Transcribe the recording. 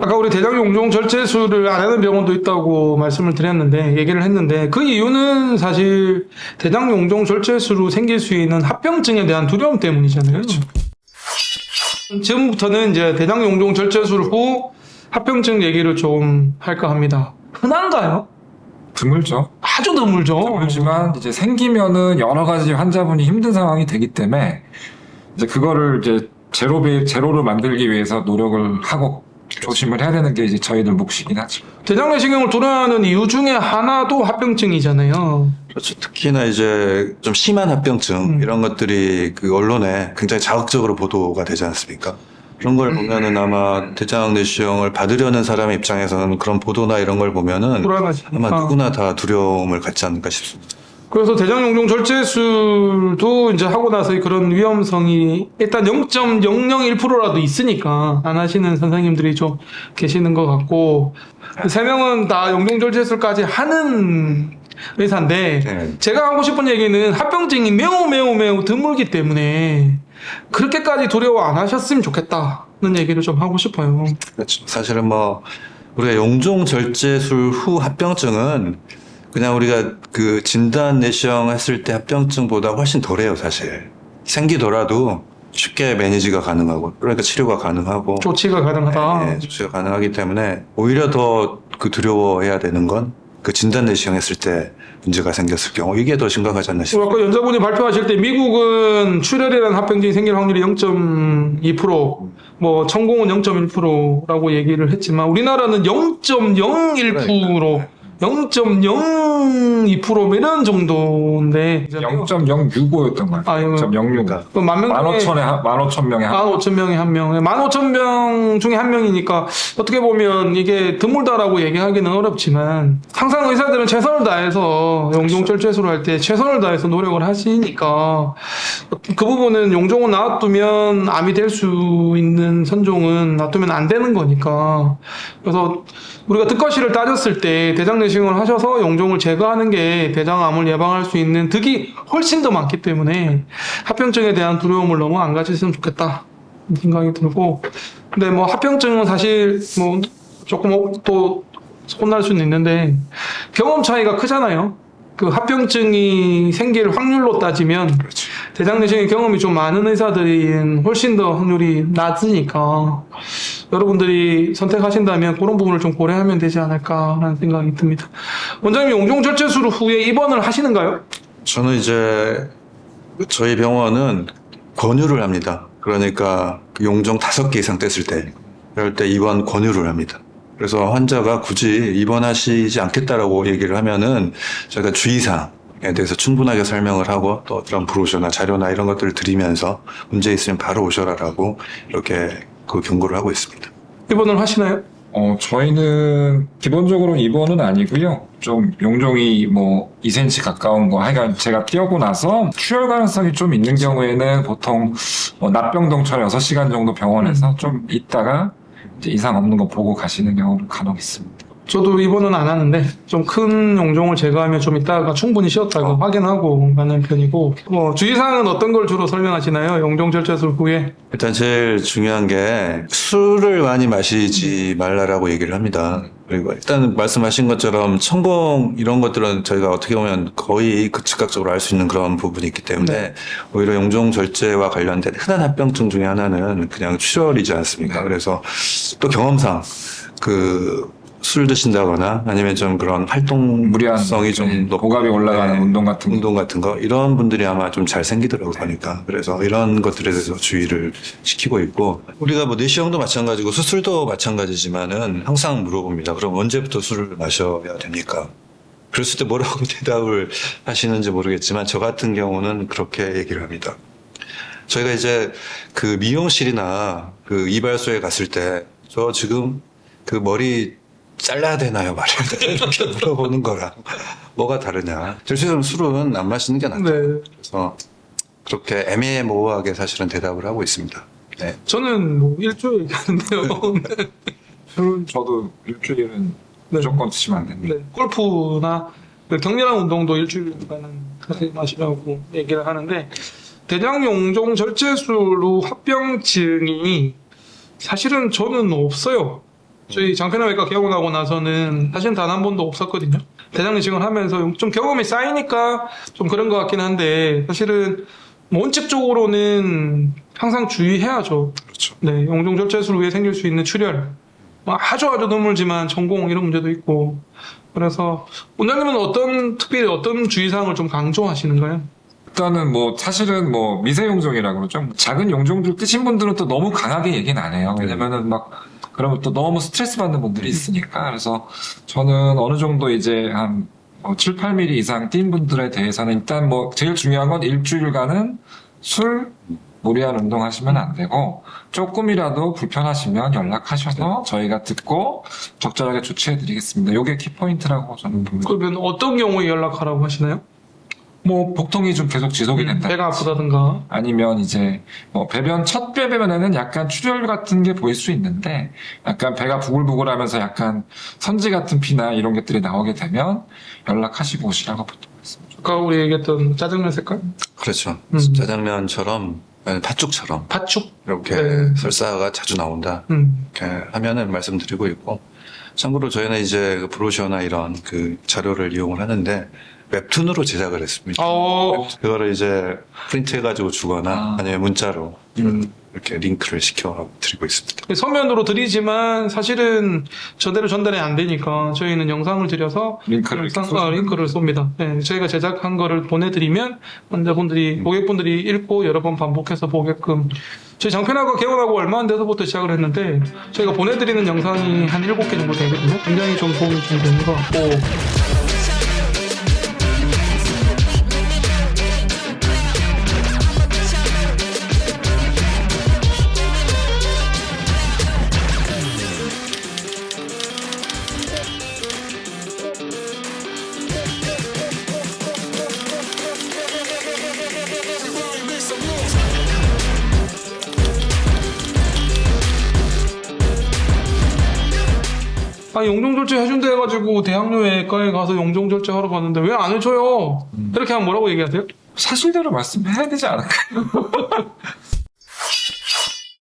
아까 우리 대장 용종 절제술을 안 하는 병원도 있다고 말씀을 드렸는데, 얘기를 했는데, 그 이유는 사실 대장 용종 절제술로 생길 수 있는 합병증에 대한 두려움 때문이잖아요. 그렇죠. 지금부터는 이제 대장 용종 절제술 후 합병증 얘기를 좀 할까 합니다. 흔한가요? 드물죠. 아주 드물죠. 드물지만 이제 생기면은 여러 가지 환자분이 힘든 상황이 되기 때문에 이제 그거를 이제 제로를 만들기 위해서 노력을 하고 조심을 해야 되는 게 이제 저희들 몫이긴 하죠. 대장 내시경을 두려워하는 이유 중에 하나도 합병증이잖아요. 그렇죠. 특히나 이제 좀 심한 합병증 이런 것들이 그 언론에 굉장히 자극적으로 보도가 되지 않습니까? 그런 걸 보면은 아마 대장 내시경을 받으려는 사람의 입장에서는 그런 보도나 이런 걸 보면은 불안하시니까. 아마 누구나 다 두려움을 갖지 않을까 싶습니다. 그래서 대장 용종 절제술도 이제 하고 나서 그런 위험성이 일단 0.001%라도 있으니까 안 하시는 선생님들이 좀 계시는 것 같고, 세 명은 다 용종 절제술까지 하는 의사인데, 네. 제가 하고 싶은 얘기는 합병증이 매우 드물기 때문에 그렇게까지 두려워 안 하셨으면 좋겠다는 얘기를 좀 하고 싶어요. 그렇죠. 사실은 뭐 우리가 용종 절제술 후 합병증은 그냥 우리가 그 진단 내시경 했을 때 합병증보다 훨씬 덜해요, 사실. 생기더라도 쉽게 매니지가 가능하고, 그러니까 치료가 가능하고, 조치가 가능하다. 네, 조치가 가능하기 때문에 오히려 더 그 두려워해야 되는 건 그 진단 내시경 했을 때 문제가 생겼을 경우 이게 더 심각하지 않나 싶습니다. 아까 연자분이 발표하실 때 미국은 출혈이라는 합병증이 생길 확률이 0.2%, 뭐 천공은 0.1%라고 얘기를 했지만 우리나라는 0.01%, 0.02% 이런 정도인데 0.065였던 거예요. 아, 0.065. 그 만 명 중에 15,000명에 한 15,000명에 한 명, 15,000명 중에 한 명이니까 어떻게 보면 이게 드물다라고 얘기하기는 어렵지만 항상 의사들은 최선을 다해서 용종 절제술을 할 때 최선을 다해서 노력을 하시니까 그 부분은 용종은 놔두면 암이 될 수 있는 선종은 놔두면 안 되는 거니까. 그래서 우리가 득과실을 따졌을 때 대장 내시경을 하셔서 용종을 제거하는 게 대장암을 예방할 수 있는 득이 훨씬 더 많기 때문에 합병증에 대한 두려움을 너무 안 가지셨으면 좋겠다 생각이 들고, 근데 뭐 합병증은 사실 뭐 조금 또 혼날 수는 있는데 경험 차이가 크잖아요. 그 합병증이 생길 확률로 따지면 대장 내시경 경험이 좀 많은 의사들이 훨씬 더 확률이 낮으니까 여러분들이 선택하신다면 그런 부분을 좀 고려하면 되지 않을까라는 생각이 듭니다. 원장님 용종 절제술 후에 입원을 하시는가요? 저는 이제 저희 병원은 권유를 합니다. 그러니까 그 용종 5개 이상 뗐을 때, 그럴 때 입원 권유를 합니다. 그래서 환자가 굳이 입원하시지 않겠다라고 얘기를 하면은 저희가 주의사항에 대해서 충분하게 설명을 하고 또 어떤 브로셔나 자료나 이런 것들을 드리면서 문제 있으면 바로 오셔라라고 이렇게 그 경고를 하고 있습니다. 입원을 하시나요? 저희는 기본적으로 입원은 아니고요. 좀 용종이 뭐 2cm 가까운 거, 하여간 제가 띄우고 나서 출혈 가능성이 좀 있는 경우에는 보통 납병동처럼 6시간 정도 병원에서 좀 있다가 이제 이상 없는 거 보고 가시는 경우는 간혹 있습니다. 저도 입원은 안 하는데 좀 큰 용종을 제거하면 좀 있다가 충분히 쉬었다가 확인하고 가는 편이고, 주의사항은 어떤 걸 주로 설명하시나요? 용종 절제술 후에? 일단 제일 중요한 게 술을 많이 마시지 말라라고 얘기를 합니다. 그리고 일단 말씀하신 것처럼 천공 이런 것들은 저희가 어떻게 보면 거의 즉각적으로 알 수 있는 그런 부분이 있기 때문에 네. 오히려 용종 절제와 관련된 흔한 합병증 중에 하나는 그냥 출혈이지 않습니까? 그래서 또 경험상 술 드신다거나 아니면 좀 그런 활동성이 좀 높고 고갑이 올라가는 운동 같은 거. 이런 분들이 아마 좀 잘 생기더라고요, 보니까. 그래서 이런 것들에 대해서 주의를 시키고 있고, 우리가 뭐 내시경도 마찬가지고 수술도 마찬가지지만은 항상 물어봅니다. 그럼 언제부터 술을 마셔야 됩니까? 그랬을 때 뭐라고 대답을 하시는지 모르겠지만 저 같은 경우는 그렇게 얘기를 합니다. 저희가 이제 그 미용실이나 그 이발소에 갔을 때 저 지금 그 머리 잘라야 되나요? 말해야 되나요? 이렇게 물어보는 거랑 뭐가 다르냐. 절대적으로 술은 안 마시는 게 낫죠. 네. 그래서 그렇게 애매모호하게 사실은 대답을 하고 있습니다. 네. 저는 뭐 일주일 얘기하는데요. 술은 저도 일주일은 네. 무조건 드시면 안 됩니다. 네. 골프나 그 격렬한 운동도 일주일간은 하지 마시라고 얘기를 하는데, 대장 용종 절제술 후 합병증이 사실은 저는 없어요. 저희 장편외과 개원하고 나서는 사실 단 한 번도 없었거든요. 대장내시경을 하면서 좀 경험이 쌓이니까 좀 그런 것 같긴 한데 사실은 뭐 원칙적으로는 항상 주의해야죠. 그렇죠. 네, 용종절제술 후에 생길 수 있는 출혈, 뭐 아주 드물지만 전공 이런 문제도 있고 그래서 원장님은 특별히 어떤 주의사항을 좀 강조하시는가요? 일단은 뭐 사실은 뭐 미세 용종이라고 그러죠. 작은 용종들 뜨신 분들은 또 너무 강하게 얘기는 안 해요. 왜냐면은 막 그러면 또 너무 스트레스 받는 분들이 있으니까. 그래서 저는 어느 정도 이제 한 7, 8mm 이상 뛴 분들에 대해서는 일단 뭐 제일 중요한 건 일주일간은 술, 무리한 운동 하시면 안 되고 조금이라도 불편하시면 연락하셔서 저희가 듣고 적절하게 조치해 드리겠습니다. 이게 키포인트라고 저는 봅니다. 그러면 어떤 경우에 연락하라고 하시나요? 뭐 복통이 좀 계속 지속이 된다. 배가 아프다든가. 아니면 이제 뭐 배변 첫 배변에는 약간 출혈 같은 게 보일 수 있는데 약간 배가 부글부글하면서 약간 선지 같은 피나 이런 것들이 나오게 되면 연락하시고 오시라고 보통 말씀드립니다. 아까 우리 얘기했던 짜장면 색깔? 그렇죠. 짜장면처럼 팥죽처럼 팥죽? 이렇게 네. 설사가 자주 나온다. 이렇게 하면은 말씀드리고 있고, 참고로 저희는 이제 그 브로셔나 이런 그 자료를 이용을 하는데 웹툰으로 제작을 했습니다. 그거를 이제 프린트해가지고 주거나 아니면 문자로 이렇게 링크를 시켜 드리고 있습니다. 서면으로 드리지만 사실은 저대로 전달이 안 되니까 저희는 영상을 드려서 링크를 링크를 쏩니다. 네, 저희가 제작한 거를 보내드리면 환자분들이 고객분들이 읽고 여러 번 반복해서 보게끔 저희 장편외과 개원하고 얼마 안 돼서부터 시작을 했는데 저희가 보내드리는 영상이 한 7개 정도 되거든요. 굉장히 좀 도움이 좀 되는 것 같고 용종절제 해준다 해가지고 대학로외과에 가서 용종절제 하러 갔는데 왜 안 해줘요? 이렇게 하면 뭐라고 얘기하세요? 사실대로 말씀해야 되지 않을까요?